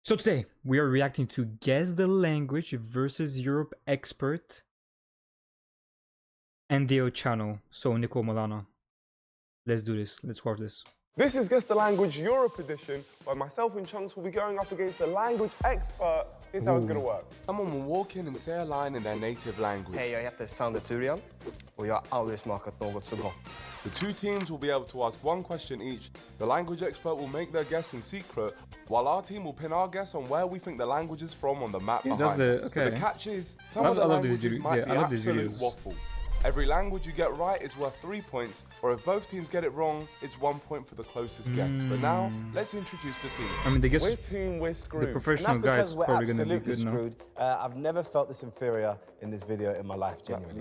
So today we are reacting to Guess the Language versus Europe Expert NDL channel. So Nico Milana. Let's do this. Let's watch this. This is Guess the Language Europe edition, where myself and Chunks will be going up against a language expert. Here's how it's going to work. Someone will walk in and say a line in their native language. Hej, jag heter Sander Turian och jag har aldrig smakat något så gott. The two teams will be able to ask one question each. The language expert will make their guess in secret, while our team will pin our guess on where we think the language is from on the map behind us. But the catch is, some of the languages might be absolute waffle. Every language you get right is worth 3 points, or if both teams get it wrong, it's 1 point for the closest guess. But now, let's introduce the teams. I mean, they guess We're team, we're screwed. the professional guys we're probably gonna be absolutely good now. screwed. I've never felt this inferior in this video in my life, genuinely.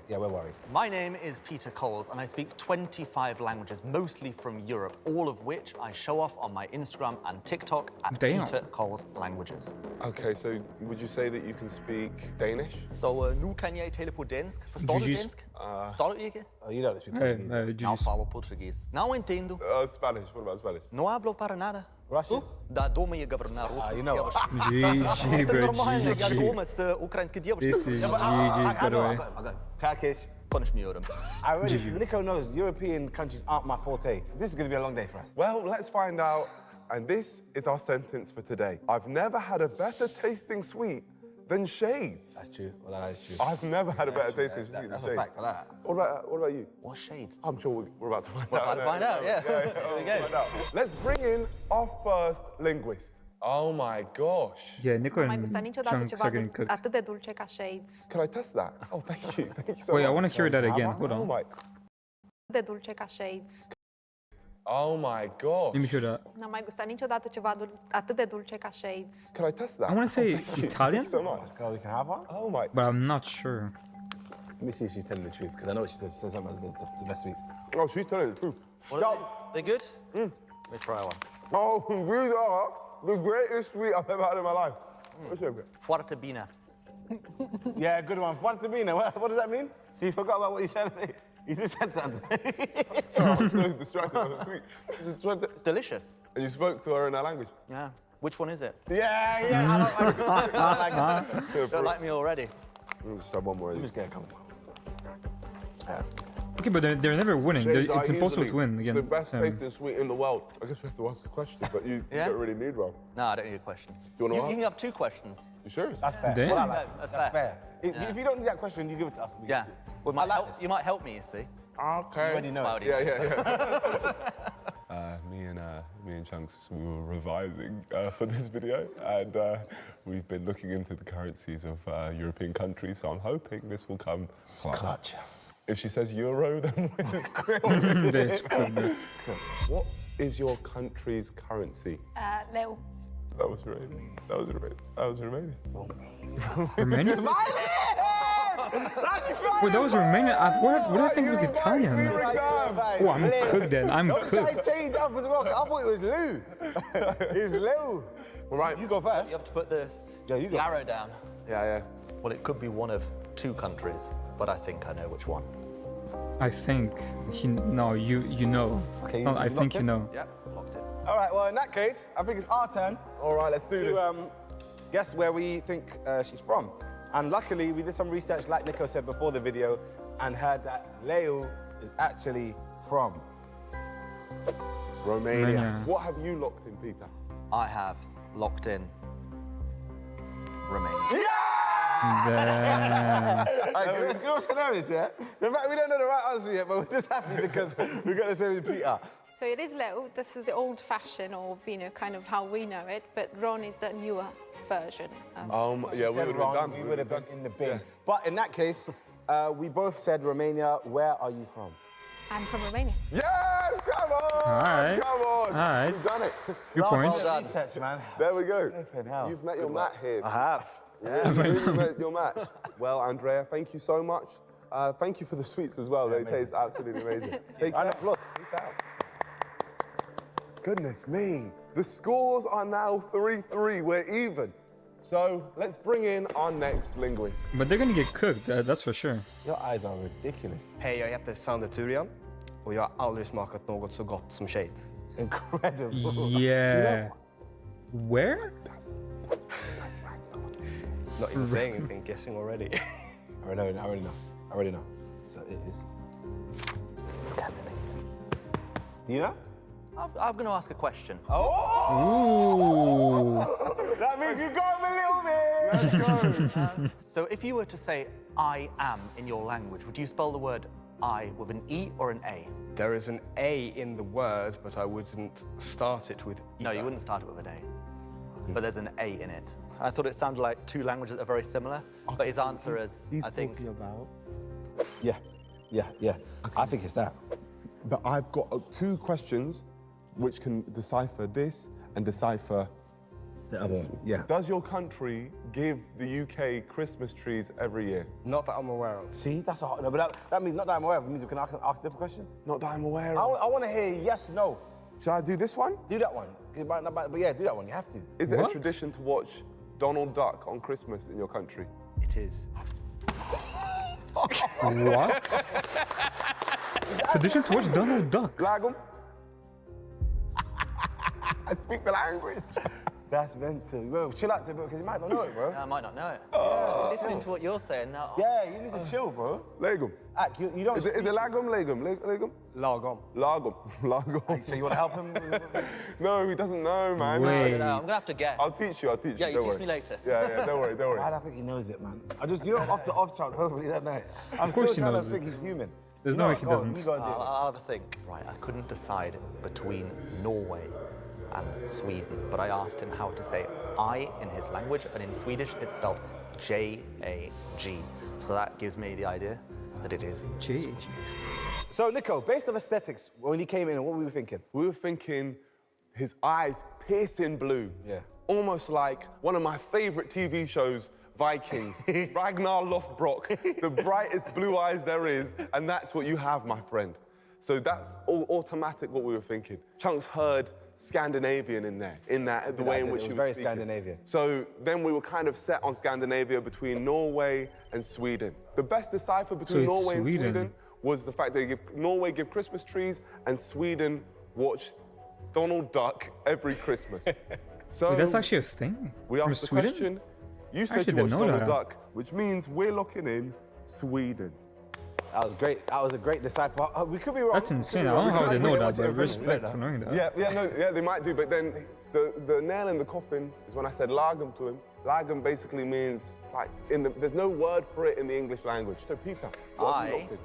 Yeah, we're worried. My name is Peter Coles and I speak 25 languages, mostly from Europe, all of which I show off on my Instagram and TikTok at Damn. Peter Coles Languages. Okay, so would you say that you can speak Danish? Så nu kan jeg tale på dansk. Forstår du dansk? Forstår du ikke? Oh, you don't speak Hey, Portuguese. Não falo português. Não entendo. Spanish, what about Spanish? Não hablo para nada. Russian? Да, дома я говорю на русском. you know. GG, Это bro, нормально, я GG. дома с украинской девушкой. This is GG, by the way. I got Turkish. Konuşmuyorum. I already, Nico knows European countries aren't my forte. This is going to be a long day for us. Well, let's find out. And this is our sentence for today. I've never had a better tasting sweet than shades. That's true. Well, that is true. I've never had a better tasting sweet than That's shades. a fact. I like that. What about you? What shades? I'm sure we're about to find We're out. about to find out, yeah. Here we go. Find out. Let's bring in our first linguist. Oh my gosh. Yeah, Nico Nu mai and gustat niciodată Chunks ceva are getting cooked. atât de dulce ca Shades. Can I test that? Oh, thank you. Thank you so Wait, much. I want to hear that again. Hold Oh on. my. De dulce ca Shades. Oh my gosh. Let me hear that. N-am mai gustat niciodată ceva atât de dulce ca Shades. Can I test that? I want to say Italian, Thank you so much. Girl, we can have one? Oh my. but I'm not sure. Let me see if she's telling the truth, because I know she says something as the best sweets. Oh, she's telling the truth. They good? Let me try one. Oh, these are the greatest sweet I've ever had in my life. What's your favorite? Foarte bine. Yeah, good one. Fuerteventura. What does that mean? So you forgot about what you said? You just said something. Sorry, I was so distracted by the sweet. It's delicious. And you spoke to her in her language? Yeah. Which one is it? Yeah. I don't like it. You don't like me already. Just have one more. Let me just get a couple. Okay, but they're never winning. Shades It's are impossible easily to win again. The best So- tasting sweet in the world. I guess we have to ask a question, but you Yeah? don't really need one. No, I don't need a question. Do you wanna You ask? can have two questions. You sure? That's fair. Damn. Well, I like That's that. fair. If you don't need that question, you give it to us. We Yeah. give it to you. Well, I like this. you might help me, you see. Okay. You already know. Cloudy. Yeah. Me and Chunks, we were revising for this video, and we've been looking into the currencies of European countries. So I'm hoping this will come Clutch. If she says euro, then we're That's cool, bro. What is your country's currency? Leu. That was Romanian. That was Romanian. That was Romanian. Romania? Wait, that was Romania? What did I think was Italian? Oh, I'm cooked then. I'm Don't try to cooked. change up as well. 'Cause I thought it was Lou. It's Lou. All right. You go first. You have to put the you go. arrow down. Yeah. Well, it could be one of two countries, but I think I know which one. I think you know. Okay, No, you I think locked you in? know. Yeah, locked in. All right, well, in that case, I think it's our turn. All right, let's do this. To guess where we think she's from. And luckily, we did some research, like Nico said before the video, and heard that Leo is actually from. Romania. Romania. What have you locked in, Peter? I have locked in Romania. Damn. It's good hilarious, yeah? The fact we don't know the right answer yet, but we're just happy because we got the same with Peter. So it is Leu. This is the old fashioned, or kind of how we know it. But Ron is the newer version. Yeah, we would have done. We would have been in the bin. But in that case, we both said Romania. Where are you from? I'm from Romania. Yes, come on! All right. Come on! All right. We've done it. Good points. Last research, man. There we go. Flipping hell. You've met your mat here. I have. You've really met your match. Well, Andrea, thank you so much. Thank you for the sweets as well. They taste absolutely amazing. Take care. Peace out. Goodness me. The scores are now 3-3. We're even. So let's bring in our next linguist. But they're gonna get cooked, that's for sure. Your eyes are ridiculous. Hej, jag heter Sander Turian och jag har aldrig smakat något så gott som Shades. It's incredible. Yeah. Where? Not even saying anything, guessing already. I already know. So it is. Do you know? I'm going to ask a question. Ooh. That means you got him a little bit. Let's go. So if you were to say I am in your language, would you spell the word I with an E or an A? There is an A in the word, but I wouldn't start it with No, you wouldn't start it with an A. But there's an A in it. I thought it sounded like two languages that are very similar, but his answer is, I think... about. Yeah. I think it's that. But I've got 2 questions which can decipher this and decipher The other one. Yeah. Does your country give the UK Christmas trees every year? Not that I'm aware of. See, that's a hard. No, but that means not that I'm aware of. It means we can ask a different question. Not that I'm aware of. I want to hear yes, no. Should I do this one? Do that one. But yeah, do that one. You have to. Is it a What? tradition to watch Donald Duck on Christmas in your country? It is. What? Tradition to watch Donald Duck. Lagom? I speak the language. That's mental. Bro, chill out, because you might not know it, bro. I might not know it. Listening to what you're saying now. Yeah, you need to chill, bro. Legum. Ak, you don't. Is it lagom, legum? Legum? Lagom. Lagom. Lagom. So you want to help him? No, he doesn't know, man. Wait. No, I'm gonna have to guess. I'll teach you. Yeah, you don't teach worry. me later. Yeah, don't worry. I don't think he knows it, man. You know, off the off chance, hopefully he don't know it. I'm Of course still he trying knows to think it. he's human. There's You no know way what? he Go on, doesn't. you go and do it. I'll have a think. Right, I couldn't decide between Norway and Sweden, but I asked him how to say I in his language, and in Swedish it's spelled J-A-G. So that gives me the idea that it is. Gee. So, Nico, based on aesthetics, when he came in, what were we thinking? We were thinking his eyes piercing blue. Yeah. Almost like one of my favorite TV shows, Vikings. Ragnar Lothbrok, the brightest blue eyes there is, and that's what you have, my friend. So that's all automatic what we were thinking. Chunks heard Scandinavian in there, the way in which he was very speaking. Scandinavian. So then we were kind of set on Scandinavia between Norway and Sweden. The best decipher between it's Norway and Sweden. Sweden was the fact that Norway give Christmas trees and Sweden watch Donald Duck every Christmas. So Wait, that's actually a thing? we From asked the Sweden? question. You said actually you watched didn't know Donald that. Duck, which means we're locking in Sweden. That was great. That was a great decipher. We could be wrong. That's insane. I don't know how they know that, but respect for knowing that. Yeah, they might do, but then the nail in the coffin is when I said lagom to him. Lagom basically means like there's no word for it in the English language. So Peter, what have you locked in?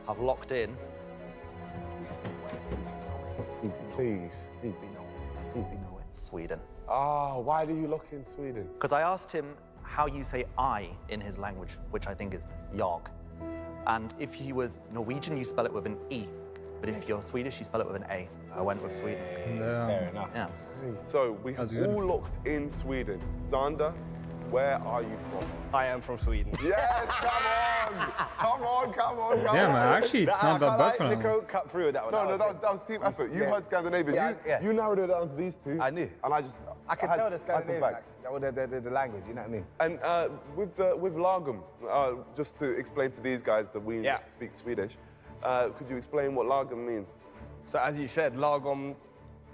I've locked in. Please. Please be known. Please be known. Sweden. Why do you lock in Sweden? Because I asked him how you say I in his language, which I think is jag. And if he was Norwegian, you spell it with an E. But if you're Swedish, you spell it with an A. So I went with Sweden. Fair enough. Yeah. So we have That's good. all locked in Sweden. Zander, where are you from? I am from Sweden. Yes, come on. Damn, actually, it's not that bad for now. Nico cut through with that one. No, that was team effort. You heard Scandinavian. Yeah. You narrowed it down to these two. I knew. And I can had- tell the had some Scandinavian facts. accent, the language, you know what I mean? And with lagom, just to explain to these guys that we Yeah. speak Swedish, could you explain what lagom means? So as you said, lagom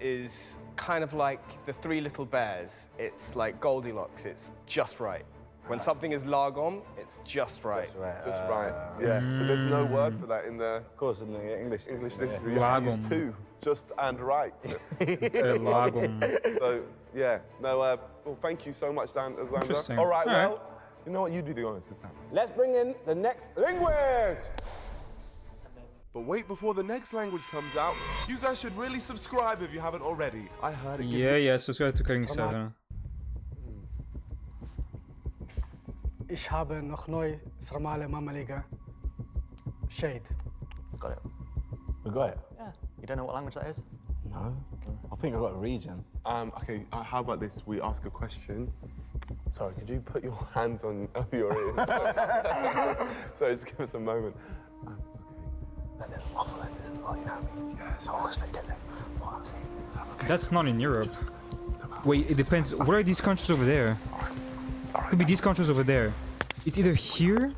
is kind of like the Three Little Bears. It's like Goldilocks, it's just right. When something is lagom, it's just right. Just right. Yeah. But there's no word for that in the Of course, in the English dictionary. You have to use Lagom. two, just and right. Lagom. So yeah. No. Well, thank you so much, Zander. Interesting. All right. All Well, right. you know what? You do the honors this time. Let's bring in the next linguist. But wait, before the next language comes out, you guys should really subscribe if you haven't already. I heard it gives Yeah, subscribe to Cutting 7. Ich habe noch neu Sramale Mamaliga Shade. Got it. We got it. Yeah. You don't know what language that is? No. I think I got a region. Okay, how about this? We ask a question. Sorry, could you put your hands on your ears? Sorry, just give us a moment. That's not in Europe. Wait, it depends. What are these countries over there? Could be these countries over there. It's either here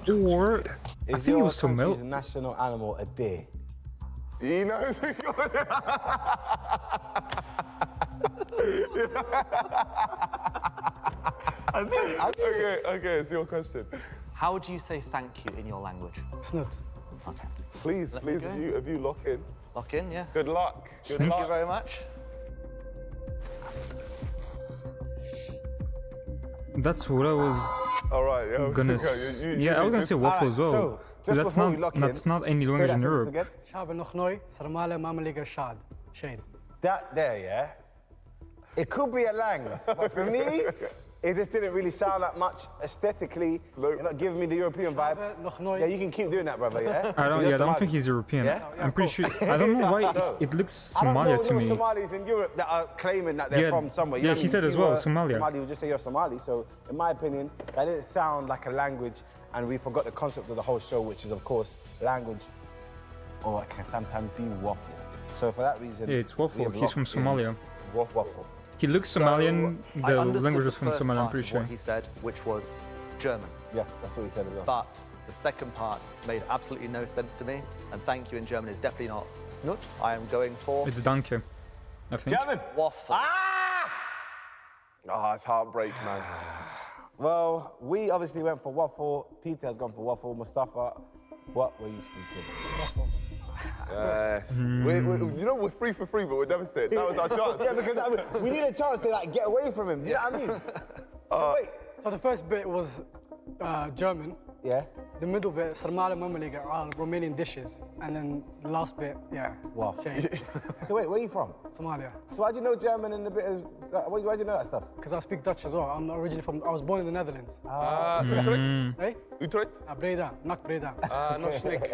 or I think it was country's Somel. national animal a deer? You know. Okay, it's your question. How do you say thank you in your language? Snoot. Okay. Please, Let me go. if you lock in. Lock in, yeah. Good luck. Good Thank luck. you very much. That's what I was All right, yeah. gonna. Yeah, I was gonna say waffle as well. So, just that's before not we lock in, that's not any say language that in sentence Europe. again. شعب نخنوي سرمالة مملكة شاد شيد. That there, yeah. It could be a Langs, but for me, it just didn't really sound like much aesthetically. You're not giving me the European vibe. Yeah, you can keep doing that, brother. Yeah. I don't. You're Yeah, I don't Somali. think he's European. Yeah? I'm pretty sure. I don't know why it looks I don't Somalia know to me. Somalis in Europe that are claiming that they're Yeah, from somewhere. yeah, know what he I mean? said If as you well, were Somalia. Somali would just say you're Somali. So, in my opinion, that didn't sound like a language, and we forgot the concept of the whole show, which is, of course, language, or it can sometimes be waffle. So, for that reason, Yeah, it's we waffle. have He's from locked in Somalia. Waffle. He looks So, Somalian. I The understood language the was from first Somalia. I'm part pretty of sure. what he said, which was German. Yes, that's what he said as well. But the second part made absolutely no sense to me. And thank you in German is definitely not Snut. I am going for It's Danke, I think. German. waffle. Ah, it's heartbreak, man. Well, we obviously went for waffle. Peter has gone for waffle. Mustafa, what were you speaking? Yes. You know, we're free for free, but we're devastated. That was our chance. Yeah, because I mean, we need a chance to like get away from him. Do you know what I mean? So wait. So the first bit was German. Yeah. The middle bit, Sarmala Mamaliga, are Romanian dishes. And then the last bit, yeah. Waffle. Shade. So wait, where are you from? Somalia. So why do you know German and a bit of? Why do you know that stuff? Because I speak Dutch as well. I'm originally from, I was born in the Netherlands. Utrecht? Hey? Utrecht? Breda, not Breda. No schnick.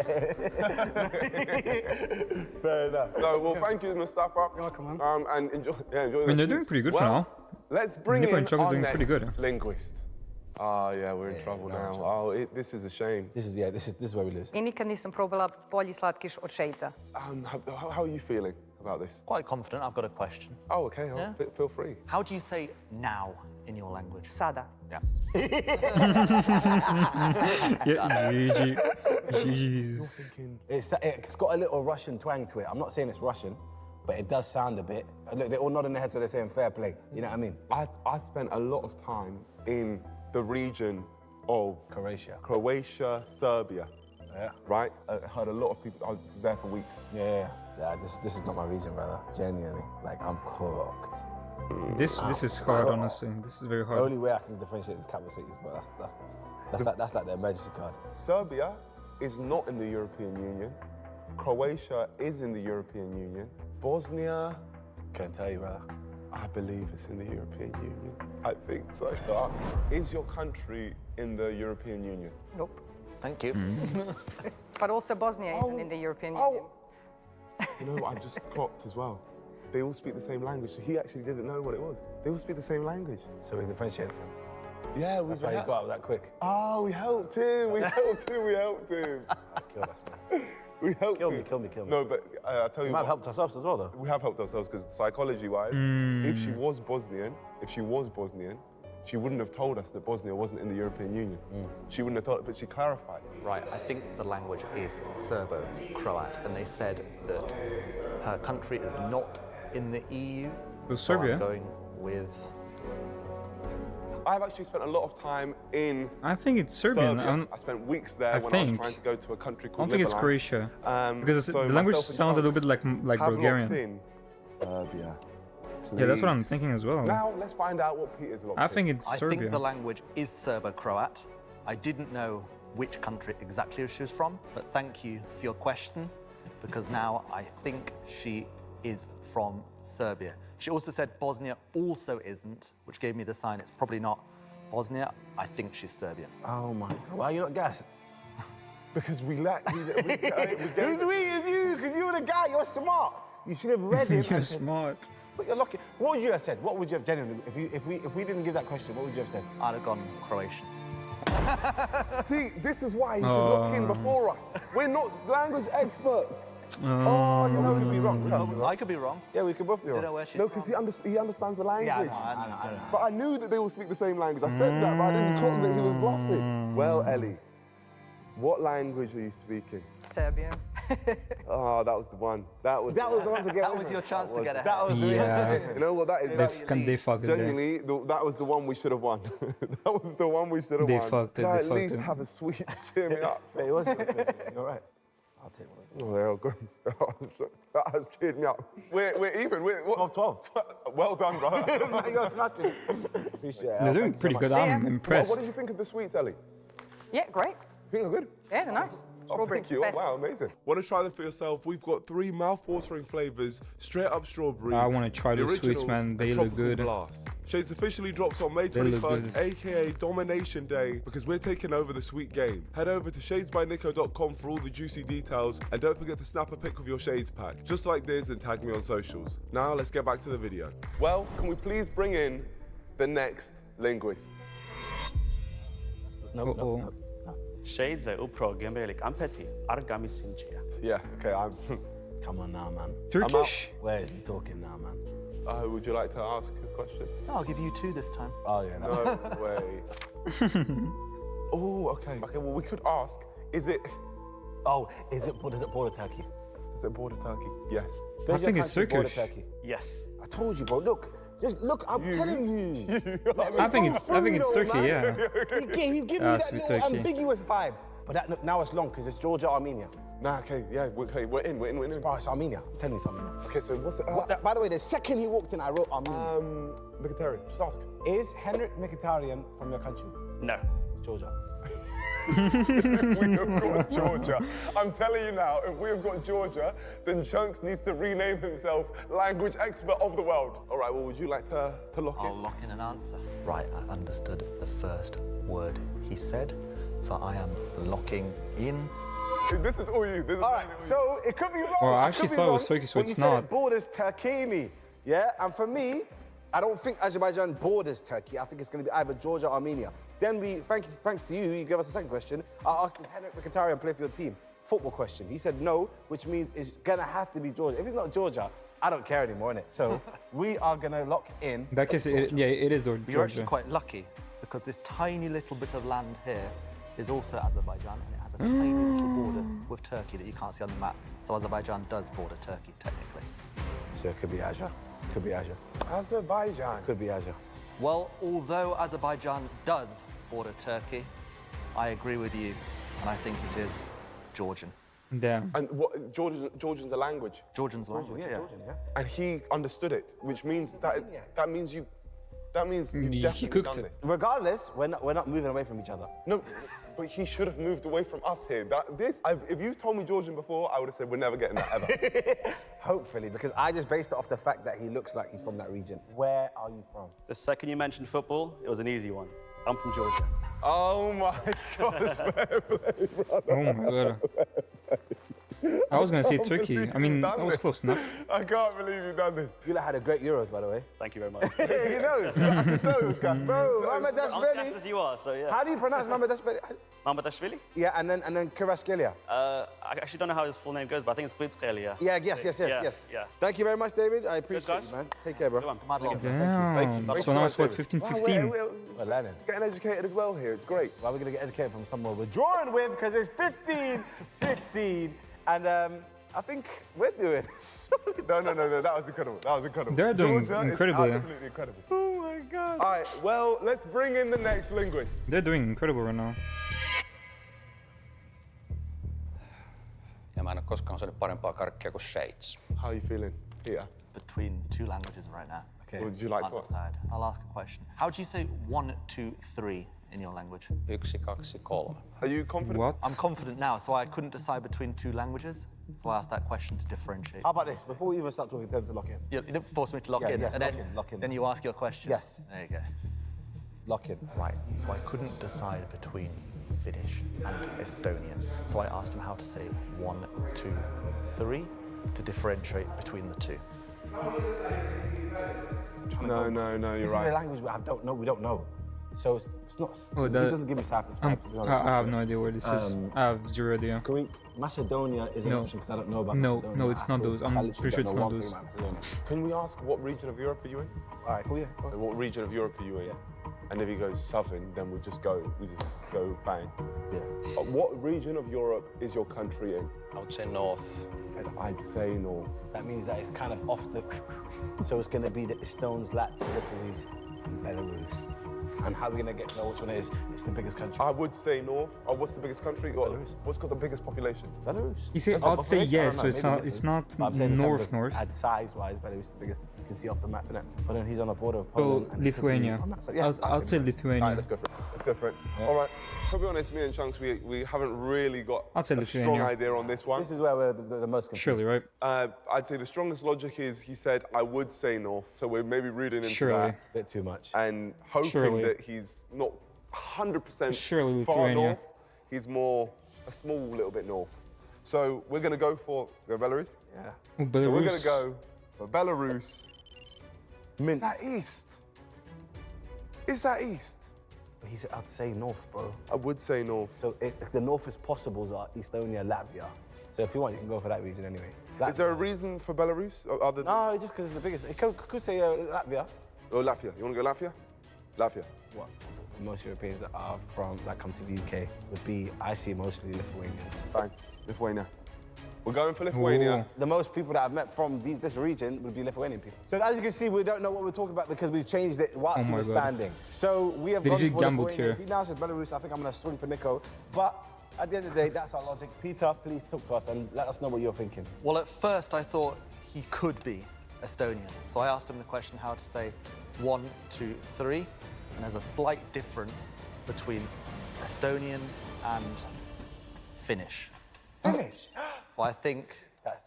Fair enough. No, well, thank you, Mustafa. You're welcome, man. And enjoy I mean, the they're soup. doing pretty good for Well, now. Let's bring Nico in and Chuck is our doing next pretty good. linguist. Ah, yeah, we're in trouble now. Oh, this is a shame. This is where we lose. I nikad nisam probala bolji slatkiš od šejca. How are you feeling about this? Quite confident. I've got a question. Oh, okay. Yeah. Feel free. How do you say now in your language? Sada. Yeah. Yeah, GG. Jeez. It's got a little Russian twang to it. I'm not saying it's Russian, but it does sound a bit. Look, they're all nodding their heads, so they're saying fair play. You know what I mean? I spent a lot of time in the region of Croatia, Serbia. Yeah. Right? I heard a lot of people. I was there for weeks. Yeah. This is not my region, brother. Genuinely, like I'm cooked. This is hard, honestly. This is very The hard. only way I can differentiate is capital cities, but that's like the emergency card. Serbia is not in the European Union. Croatia is in the European Union. Bosnia, Can't tell you, brother. I believe it's in the European Union. I think so. So, is your country in the European Union? Nope. Thank you. But also Bosnia isn't in the European Union. You know what I just clocked as well? They all speak the same language, so he actually didn't know what it was. They all speak the same language. So we differentiate from him. Yeah, That's why you got up that quick. Oh, we helped him. We helped him. We helped him. Kill us, man. We helped Kill him. me, kill me, kill me. No, but I tell We you might have what, helped ourselves as well, though. we have helped ourselves because psychology-wise, if she was Bosnian, she wouldn't have told us that Bosnia wasn't in the European Union. She wouldn't have told, but she clarified. Right, I think the language is Serbo-Croat, and they said that her country is not in the EU. So So Serbia? I'm going with. I've actually spent a lot of time in I think it's Serbian. Serbia. I spent weeks there I when I was think. trying to go to a country I called don't think it's Liberland. Croatia. Because So the language myself and sounds a little Chunks bit like have Bulgarian. locked in Serbia. Yeah, that's what I'm Please. thinking as well. Now let's find out what Peter's locked I in. think it's I Serbia. think the language is Serbo-Croat. I didn't know which country exactly she was from, but thank you for your question, because now I think she is from Serbia. She also said Bosnia also isn't, which gave me the sign it's probably not Bosnia. I think she's Serbian. Oh my God, why are you not gassed? Because we let Who's we? It's you, because you were the guy, you're smart. You should have read it. You're smart. But you're lucky. What would you have said? What would you have genuinely, if we didn't give that question, what would you have said? I'd have gone Croatian. See, this is why you should look in before us. We're not language experts. Oh, you know, we could be wrong. I could be wrong. Yeah, we could both be Don't know wrong. where she's No, from. because he understands the language. Yeah, I know, I understand. But I knew that they all speak the same language. I said that, but I didn't clock that he was bluffing. Well, Ellie, what language are you speaking? Serbia. Oh, that was the one. That was the one to get. That was your chance to get ahead. That was the Yeah. You know what that is? They fucked it there. Genuinely, that was the one we should have won. That was the one we should have They won. fucked it, Now they at fucked least it. have a sweet cheer me up. But it was good. You're right. I'll take one. Oh, they're all good. That has cheered me up. We're even. We're 12-12. Well done, bro. You're smashing. Appreciate it. They're doing pretty good. I'm impressed. What did you think of the sweets, Ellie? Yeah, great. You think they're good? Yeah, they're nice. Oh, Strawberry, thank you. best. Wow, amazing. Want to try them for yourself? We've got 3 mouth-watering flavors, straight up strawberry. I wanna try the those sweets, originals, man. They and look tropical good. Blast. Shades officially drops on May They look 21st, good. aka Domination Day, because we're taking over the sweet game. Head over to shadesbynico.com for all the juicy details, and don't forget to snap a pic of your Shades pack, just like this, and tag me on socials. Now let's get back to the video. Well, can we please bring in the next linguist? Uh-oh. Shades uprogemelik ampeti argamisinchia. Yeah, okay, I'm... Come on now, man. Turkish? Where is he talking now, man? would you like to ask a question? No, I'll give you 2 this time. Oh, yeah. No way. Oh, okay. Okay, well, we could ask, is it... Oh, does it border Turkey? Is it border Turkey? Yes. I think it's Border Turkish. Turkey. Yes. I told you, bro. Look. Just look, I'm telling you. I think it's Turkey, yeah. He's giving me that Sweet little Turkey. ambiguous vibe. But that, now it's long because it's Georgia, Armenia. Nah, okay, yeah, we're in. Bro, it's Armenia. I'm telling you, it's Armenia. Okay, so what's it? By the way, the second he walked in, I wrote Armenia. Mkhitaryan, just ask. Is Henrik Mkhitaryan from your country? No. Georgia. We have got Georgia. I'm telling you now, if we have got Georgia, then Chunks needs to rename himself language expert of the world. All right, well, would you like to lock I'll in? lock in an answer. Right, I understood the first word he said, so I am locking in. This is all you. This is All right, so it could be wrong. Well, I I actually could be thought it wrong, was Turkey, so but it's you said not. it borders Turkey, yeah? And for me, I don't think Azerbaijan borders Turkey. I think it's going to be either Georgia or Armenia. Then thanks to you, you gave us a second question. I asked, does Henrik Mkhitaryan play for your team? Football question. He said no, which means it's going to have to be Georgia. If it's not Georgia, I don't care anymore, innit? So we are going to lock in. In that case, it is Georgia. You're actually quite lucky, because this tiny little bit of land here is also Azerbaijan, and it has a tiny little border with Turkey that you can't see on the map. So Azerbaijan does border Turkey, technically. So it could be Asia. Could be Asia. Azerbaijan. Could be Asia. Well, although Azerbaijan does border Turkey, I agree with you, and I think it is Georgian. Damn. And what? Georgian's a language. Georgian's language, yeah. Georgian, yeah. And he understood it, which means that means you've He definitely cooked done it. this. Regardless, we're not moving away from each other. No, but he should have moved away from us here. If you told me Georgian before, I would have said we're never getting that ever. Hopefully, because I just based it off the fact that he looks like he's from that region. Where are you from? The second you mentioned football, it was an easy one. I'm from Georgia. Oh my God! Fair play, brother. Oh my god. I was gonna say Turkey. I mean, that was close enough. I can't believe you've done this. You had a great Euros, by the way. Thank you very much. You know, I could know this guy. Bro, I'm as gassed Mamedashvili. as you are, so yeah. How do you pronounce Mamedashvili? Mamadashvili? Yeah, and then Kvaratskhelia. I actually don't know how his full name goes, but I think it's Kvaratskhelia. Yeah, yes. Yeah. Thank you very much, David. I appreciate guys. you, man. Take care, bro. Good one. Damn. Thank you. So now it's what, David. 15-15? We're learning. Getting educated as well here. It's great. Well, we're going to get educated from somewhere we're drawing with because it's 15-15. And I think we're doing No. That was incredible. They're doing Georgia is incredibly. absolutely incredible. Oh my God. All right, well, let's bring in the next linguist. They're doing incredible right now. Ja mä en ole koskaan syönyt parempaa karkkia kuin Shades. How are you feeling here? Between 2 languages right now. Okay. Would you like to? Decide. I'll ask a question. How do you say 1, 2, 3 in your language? 1, 2, 3. Are you confident? What? I'm confident now, so I couldn't decide between 2 languages. So I asked that question to differentiate. How about this? Before we even start talking, tell them to lock in. You didn't force me to lock Yeah, in, yes, and lock in. then you ask your question. Yes. There you go. Lock in. Right, so I couldn't decide between Finnish and Estonian. So I asked him how to say 1, 2, 3 to differentiate between the 2. No, you're This is a right. language we don't know. So it's not. Oh, he doesn't give me Cyprus vibes. I have no idea where this is. I have zero idea. Greek, Macedonia is an option because I don't know about Macedonia. No, it's not those. I'm pretty sure it's not those. Can we ask what region of Europe are you in? All right, cool, yeah. So what region of Europe are you in? Yeah. And if he goes southern, then we just go bang. Yeah. What region of Europe is your country in? I would say north. I'd say north. That means that it's kind of off the. So it's going to be the Estones, Latvians, and Belarus. And how are we going to know which one it is? It's the biggest country. I would say north. What's the biggest country? Belarus. What's got the biggest population? Belarus. You say I'd say yes, so it's not north. Size-wise, Belarus is the biggest. You can see off the map, innit? But then he's on the border of Poland. So Lithuania. I'd say Lithuania. All right, let's go for it. Let's go for it. Yeah. All right. To be honest, me and Chunks, we haven't really got a strong idea on this one. This is where we're the most confused. Surely, right? I'd say the strongest logic is he said, I would say north. So we're maybe reading into that. A bit too much. And hoping that he's not 100% far north. He's more a small little bit north. So we're going to go for Belarus? Yeah. Belarus. So we're going to go for Belarus. Minsk. Is that east? Is that east? I'd say north, bro. I would say north. So the northest possibles are Estonia, Latvia. So if you want, you can go for that region anyway. Latvia. Is there a reason for Belarus? Other than no, just because it's the biggest. It could say Latvia. Oh, Latvia. You want to go Latvia? Latvia. What? Most Europeans that are that come to the UK would be, I see mostly Lithuanians. Fine. Lithuania. We're going for Lithuania. Ooh. The most people that I've met from this region would be Lithuanian people. So as you can see, we don't know what we're talking about because we've changed it whilst he was standing. So we have gone for Lithuania. If he now says Belarus, I think I'm going to swing for Nico. But at the end of the day, that's our logic. Peter, please talk to us and let us know what you're thinking. Well, at first I thought he could be Estonian. So I asked him the question how to say 1, 2, 3. And there's a slight difference between Estonian and Finnish. Finnish? So I think...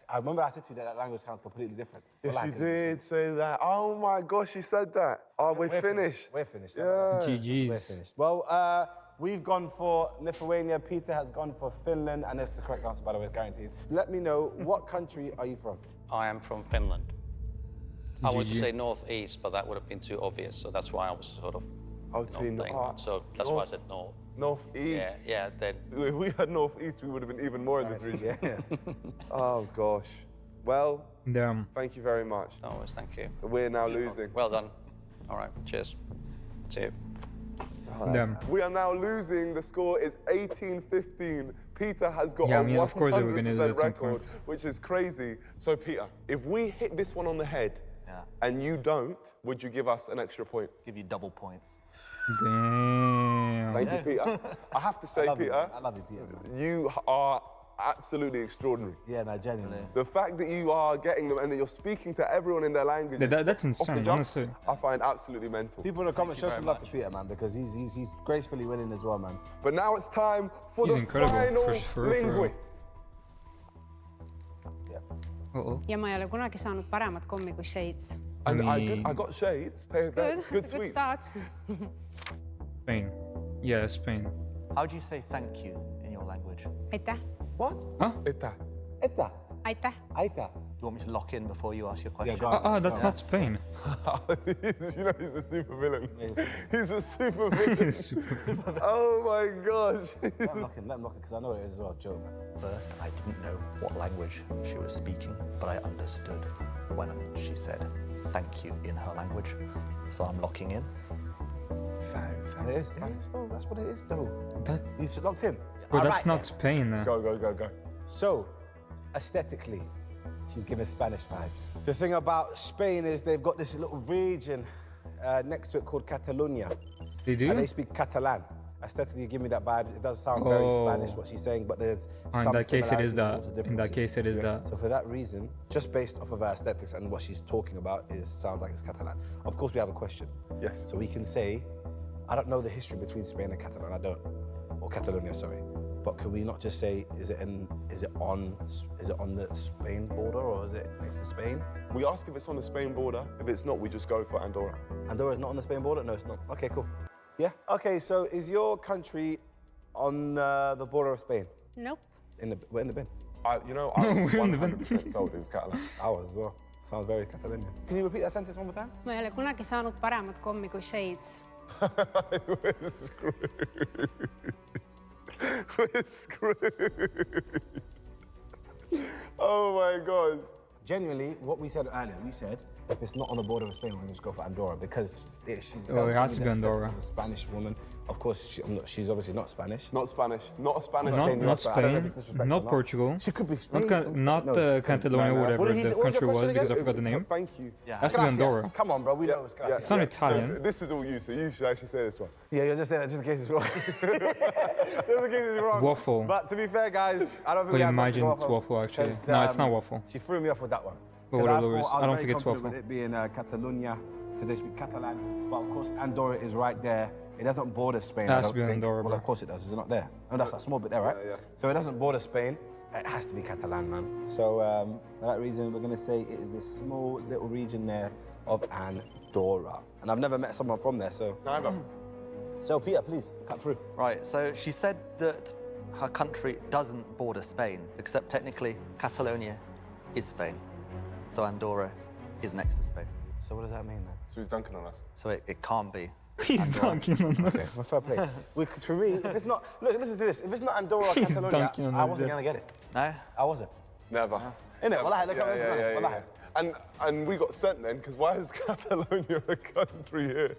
I remember I said to you that language sounds completely different. Yes, you did say that. Oh my gosh, you said that. Oh, we're finished. We're finished. Yeah. GG's. We're finished. Well, we've gone for Lithuania. Peter has gone for Finland, and that's the correct answer, by the way, guaranteed. Let me know, what country are you from? I am from Finland. I would say northeast, but that would have been too obvious, so that's why I was sort of So that's why I said north. Northeast. Yeah. Then if we had northeast, we would have been even more in this region. Oh gosh. Well, thank you very much. No worries, thank you. We're now losing. Well done. All right, cheers. See you. We are now losing. The score is 18-15. Peter has got a 100% of course we're gonna lose at some record, point. which is crazy. So Peter, if we hit this one on the head and you don't, would you give us an extra point? Give you double points. Damn. Thank you, Peter. I have to say, Peter, I love you, Peter. You are absolutely extraordinary. Yeah, no, genuinely. The fact that you are getting them and that you're speaking to everyone in their language. That's insane, honestly. I find absolutely mental. People in the comments show some love to Peter, man, because he's gracefully winning as well, man. But now it's time for the final linguist. Ja ma ei ole kunagi saanud paremat kommi kui shades. And I got shades. Good, good good start. Spain. Yeah, Spain. How do you say thank you in your language? Aitäh. What? Huh? Aitäh. Aitäh. Aitäh. Aitäh. Do you want me to lock in before you ask your question? That's not Spain. You know he's a super villain. He's a super villain. Oh my gosh. Let him lock in, because I know it is as well, joke, man. First, I didn't know what language she was speaking, but I understood when she said thank you in her language. So I'm locking in. It is, bro. That's what it is, though. He's locked in. Bro, that's not Spain. Go. So, aesthetically, she's giving Spanish vibes. The thing about Spain is they've got this little region next to it called Catalonia. They do? And they speak Catalan. Aesthetically, give me that vibe. It does sound very Spanish, what she's saying, but there's some in that case, it is similarities, that. In that case, it is that. So for that reason, just based off of her aesthetics and what she's talking about, sounds like it's Catalan. Of course, we have a question. Yes. So we can say, I don't know the history between Spain and Catalan. I don't, or Catalonia, sorry. But can we not just say, is it on the Spain border or is it next to Spain? We ask if it's on the Spain border. If it's not, we just go for Andorra. Andorra's not on the Spain border? No, it's not. Okay, cool. Yeah. Okay, so is your country on the border of Spain? Nope. We're in the bin. I was 100% sold it was Catalan. I was as well. Sounds very Catalonian. Can you repeat that sentence one more time? Ma ei ole kunagi saanud paremat kommi kui shades. We're screwed. We're screwed. Oh my God. Genuinely, what we said earlier, we said if it's not on the border of Spain, we're going to just go for Andorra because she does it has to give be me that Andorra. status of a Spanish woman. Of course, she's obviously not Spanish. Not Spanish. Not a Spanish. Not Spain, not Portugal, She could be Spain. not Catalonia, whatever the country was, because I forgot the name. Thank you. Yeah. Has to be Andorra. Come on, bro, we know it's It's not Italian. This is all you, so you should actually say this one. Yeah, you're just saying that just in case it's wrong. Just in case it's wrong. Waffle. But to be fair, guys, I don't think But we have much to imagine go it's off of, waffle, actually. 'cause, No, it's not waffle. She threw me off with that one. But 'Cause whatever it is, I I don't was think very it's confident waffle. with it being Catalonia, because they speak Catalan. But of course, Andorra is right there. It doesn't border Spain. It has I to don't be think. Andorra, Well, bro. of course it does. Is it not there? Oh, that's that small bit there, right? Yeah. So it doesn't border Spain. It has to be Catalan, man. So for that reason, we're going to say it is this small little region there of Andorra. And I've never met someone from there, so. Neither. So Peter, please cut through. Right, so she said that her country doesn't border Spain, except technically Catalonia is Spain. So Andorra is next to Spain. So what does that mean then? So he's dunking on us. So it can't be. He's dunking on Okay, us. well, fair play. For me, if it's not, look, listen to this. If it's not Andorra or He's Catalonia, dunking on I us, wasn't yeah. going to get it. No? I wasn't. Never. Innit? Wallahi, look, let's be honest. Wallahi. And we got sent then, because why is Catalonia a country here?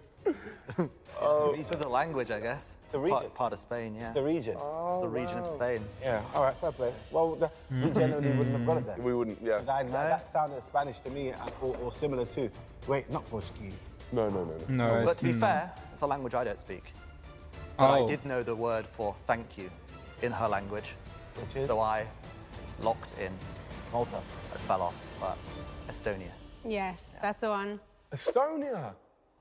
Each of the language, I guess. It's a region. Part of Spain, yeah. The region. It's a region of Spain. Yeah, all right, fair play. Well, we genuinely wouldn't have got it then. We wouldn't, yeah. 'Cause that sounded Spanish to me, or similar to. Wait, not Portuguese. No. No, But it's to be not. fair, it's a language I don't speak. But I Oh, did know the word for thank you in her language. Which is? So I locked in. Malta. It fell off, but Estonia. Yes, that's the one. Estonia.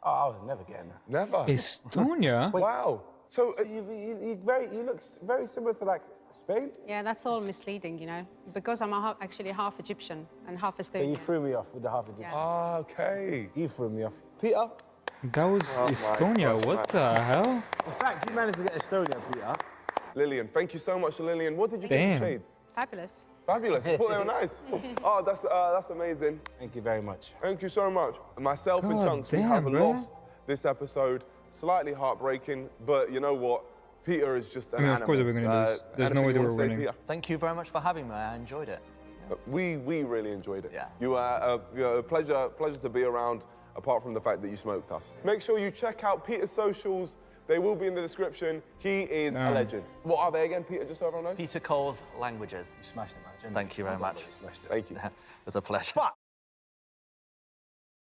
Oh, I was never getting that. Never. Estonia? Wow. So, You look very similar to like Spain. Yeah, that's all misleading, you know, because I'm actually half Egyptian and half Yeah, you Estonian. threw me off with the half Egyptian. okay. You threw me off. Peter, That was Estonia. What the hell? in fact, you managed to get Estonia, Peter. Lillian, thank you so much to Lillian. What did you get Damn. in the shades? Fabulous. Fabulous. I thought they were nice. Oh, that's amazing. Thank you very much. Thank you so much. Myself and God Chunks, we damn, have bro. lost this episode. Slightly heartbreaking, but you know what? Peter is just an I mean, of animal. course we're going to lose. There's no anything way you that wanna we're say, winning. Peter? Thank you very much for having me. I enjoyed it. We really enjoyed it. Yeah. You are a pleasure to be around, apart from the fact that you smoked us. Make sure you check out Peter's socials. They will be in the description. He is a legend. What are they again, Peter, just so everyone knows? Peter Cole's Languages. You smashed it, man. Thank you very much. You smashed it. Thank you. It was a pleasure. But